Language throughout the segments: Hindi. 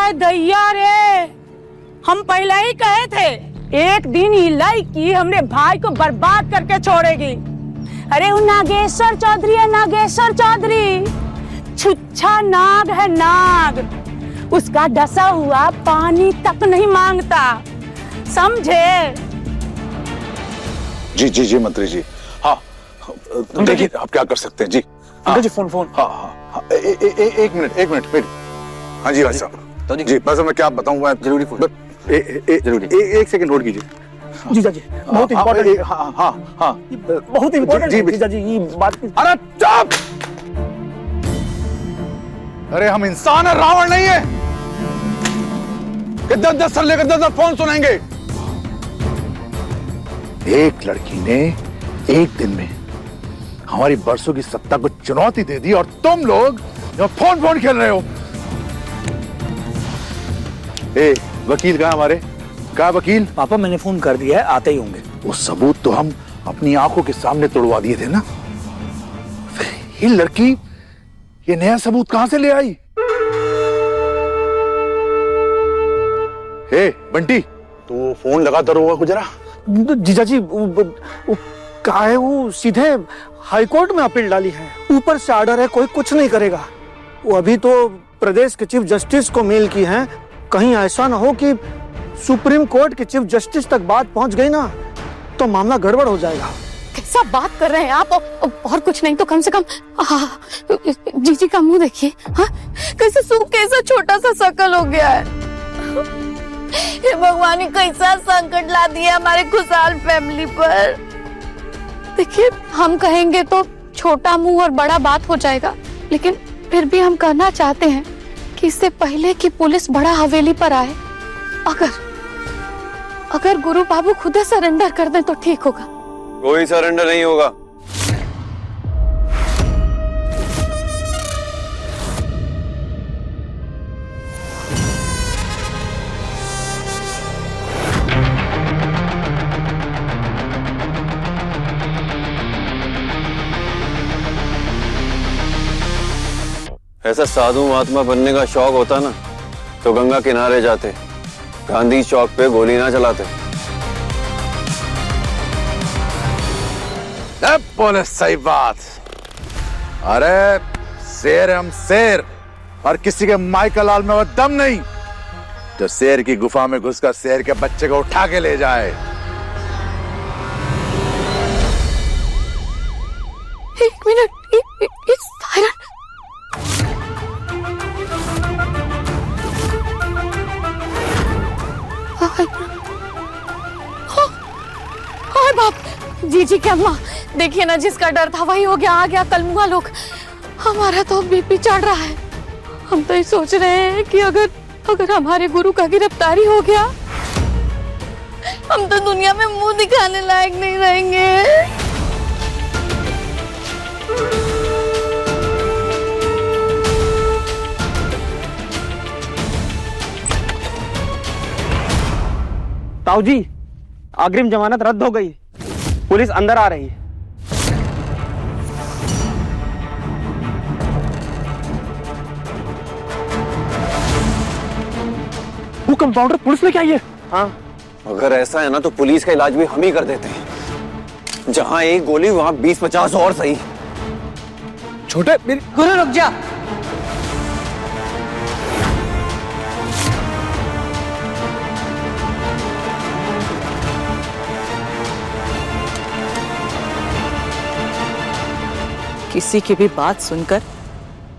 अरे दैया रे, हम पहले ही कहे थे एक दिन ये लड़की हमरे भाई को बर्बाद करके छोड़ेगी। अरे वो नागेश्वर चौधरी है, नागेश्वर चौधरी छुच्छा नाग है, नाग। उसका डसा हुआ पानी तक नहीं मांगता, समझे? जी जी जी मंत्री जी, हाँ देखिए आप क्या कर सकते हैं जी। अंकल जी फोन। हाँ, एक मिनट वेट। हाँ जी भाई साहब जी, बस मैं क्या बताऊँ, मैं जरूरी जरूरी एक सेकंड होल्ड कीजिए। जीजा जी बहुत इम्पोर्टेंट। हाँ बहुत इम्पोर्टेंट है जीजा जी ये बात। अरे चुप! अरे हम इंसान है, रावण नहीं है कि 10 साल लेकर 10 फोन सुनाएंगे। एक लड़की ने एक दिन में हमारी बरसों की सत्ता को चुनौती दे दी और तुम लोग फोन खेल रहे हो। ए वकील कहाँ हमारे? कहाँ वकील? पापा मैंने फोन कर दिया है, आते ही होंगे। वो सबूत तो हम अपनी आंखों के सामने तोड़वा दिए थे ना, फिर ये लड़की ये नया सबूत कहां से ले आई? हे बंटी, तो फोन लगाता रहोगा कुछ जरा। जीजा जी वो कहा है, वो सीधे हाईकोर्ट में अपील डाली है, ऊपर से ऑर्डर है, कोई कुछ नहीं करेगा। वो अभी तो प्रदेश के चीफ जस्टिस को मेल की है, कहीं ऐसा ना हो कि सुप्रीम कोर्ट के चीफ जस्टिस तक बात पहुंच गई ना तो मामला गड़बड़ हो जाएगा। कैसा बात कर रहे हैं आप? और कुछ नहीं तो कम से कम जीजी का मुंह देखिए, हाँ कैसे सूख, कैसा छोटा सा शकल हो गया है। हे भगवान ने कैसा संकट ला दिया हमारे खुशहाल फैमिली पर। देखिए हम कहेंगे तो छोटा मुंह और बड़ा बात हो जाएगा, लेकिन फिर भी हम कहना चाहते हैं कि इससे पहले कि पुलिस बड़ा हवेली पर आए, अगर गुरु बाबू खुद सरेंडर कर दें तो ठीक होगा। कोई सरेंडर नहीं होगा। ऐसा साधु महात्मा बनने का शौक होता ना तो गंगा किनारे जाते, गांधी चौक पे गोली ना चलाते। बोले सही बात। अरे शेर हम शेर, और किसी के माई का लाल में वो दम नहीं जो शेर की गुफा में घुसकर शेर के बच्चे को उठा के ले जाए। एक मिनट, इट्स सायरन। हाय बाप, जीजी की अम्मा देखिए ना, जिसका डर था वही हो गया, आ गया कलमुआ लोग। हमारा तो बीपी चढ़ रहा है। हम तो ये सोच रहे हैं कि अगर हमारे गुरु का गिरफ्तारी हो गया, हम तो दुनिया में मुंह दिखाने लायक नहीं रहेंगे। ताऊ जी अग्रिम जमानत रद्द हो गई, पुलिस अंदर आ रही है। वो कंपाउंडर पुलिस लेके आई है। हाँ अगर ऐसा है ना तो पुलिस का इलाज भी हम ही कर देते हैं। जहां एक गोली वहां 20-50 और सही। छोटे गुरु रुक जा। किसी की भी बात सुनकर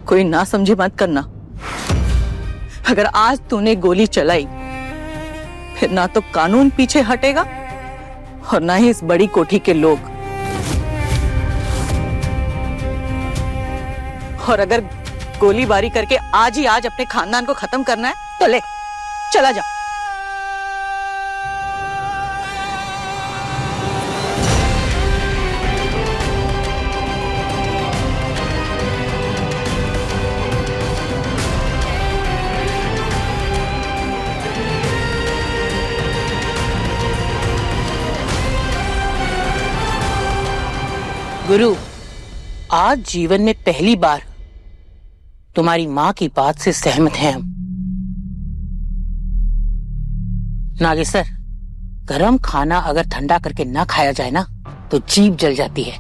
कोई ना समझे मत करना। अगर आज तूने गोली चलाई फिर ना तो कानून पीछे हटेगा और ना ही इस बड़ी कोठी के लोग। और अगर गोलीबारी करके आज ही आज अपने खानदान को खत्म करना है तो ले चला जा। गुरु, आज जीवन में पहली बार तुम्हारी माँ की बात से सहमत हैं हम। नागेश्वर, गरम खाना अगर ठंडा करके ना खाया जाए ना तो जीभ जल जाती है।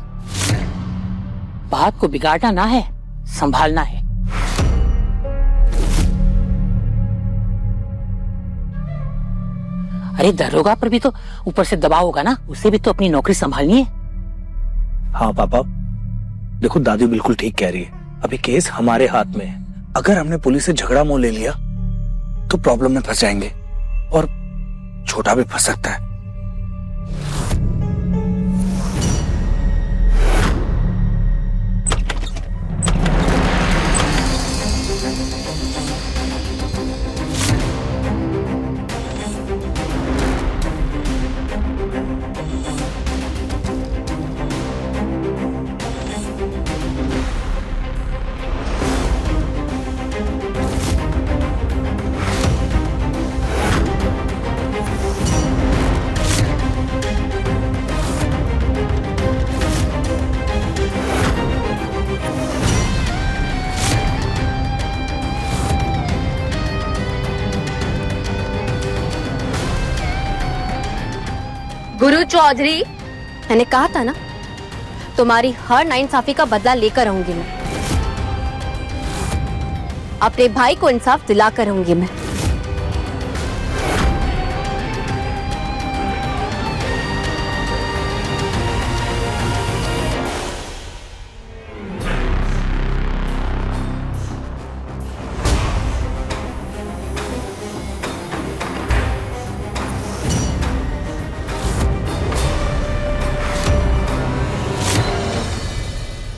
बात को बिगाड़ना ना है, संभालना है। अरे दरोगा पर भी तो ऊपर से दबाव होगा ना, उसे भी तो अपनी नौकरी संभालनी है। हाँ पापा, देखो दादी बिल्कुल ठीक कह रही है। अभी केस हमारे हाथ में है। अगर हमने पुलिस से झगड़ा मोल ले लिया तो प्रॉब्लम में फंस जाएंगे और छोटा भी फंस सकता है। गुरु चौधरी, मैंने कहा था ना, तुम्हारी हर नाइंसाफी का बदला लेकर रहूंगी मैं। अपने भाई को इंसाफ दिलाकर रहूंगी मैं।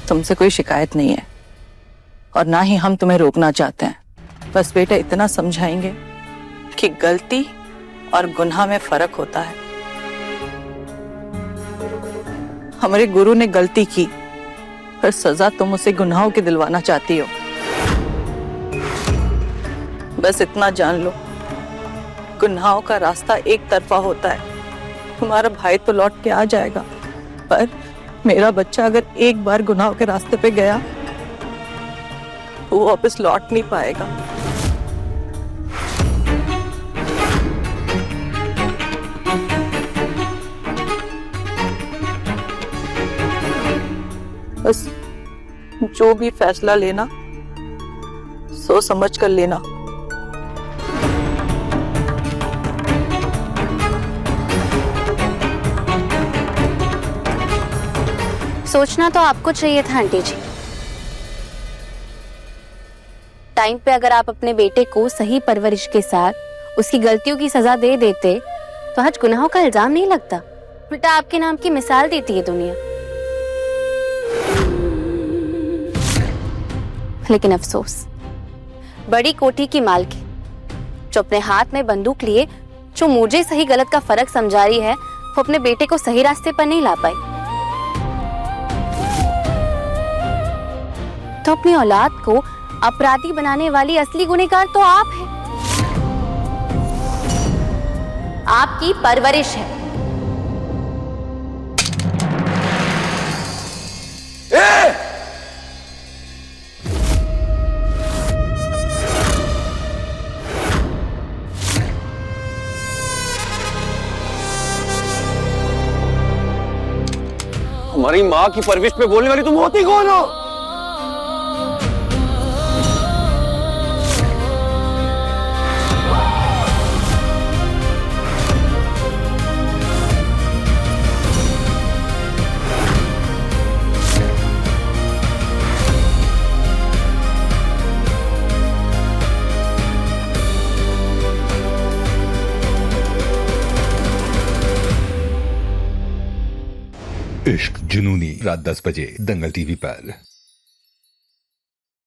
तुमसे कोई शिकायत नहीं है और ना ही हम तुम्हें रोकना चाहते हैं। बस बेटा इतना समझाएंगे कि गलती और गुनाह में फर्क होता है। हमारे गुरु ने गलती की, पर सजा तुम उसे गुनाहों की दिलवाना चाहती हो। बस इतना जान लो, गुनाहों का रास्ता एक तरफा होता है। तुम्हारा भाई तो लौट के आ जाएगा, पर मेरा बच्चा अगर एक बार गुनाहों के रास्ते पे गया वो वापस लौट नहीं पाएगा। बस जो भी फैसला लेना सोच समझ कर लेना। सोचना तो आपको चाहिए था आंटी जी। टाइम पे अगर आप अपने बेटे को सही परवरिश के साथ उसकी गलतियों की सजा दे देते तो आज गुनाहों का इल्जाम नहीं लगता, उल्टा आपके नाम की मिसाल देती है दुनिया। लेकिन अफसोस, बड़ी कोठी की मालकिन जो अपने हाथ में बंदूक लिए जो मुझे सही गलत का फर्क समझा रही है, वो अपने बेटे को सही रास्ते पर नहीं ला पाई। तो अपनी औलाद को अपराधी बनाने वाली असली गुनहगार तो आप हैं। आपकी परवरिश है। हमारी माँ की परवरिश पे बोलने वाली तुम होती कौन हो? इश्क जुनूनी, रात 10 बजे दंगल टीवी पर।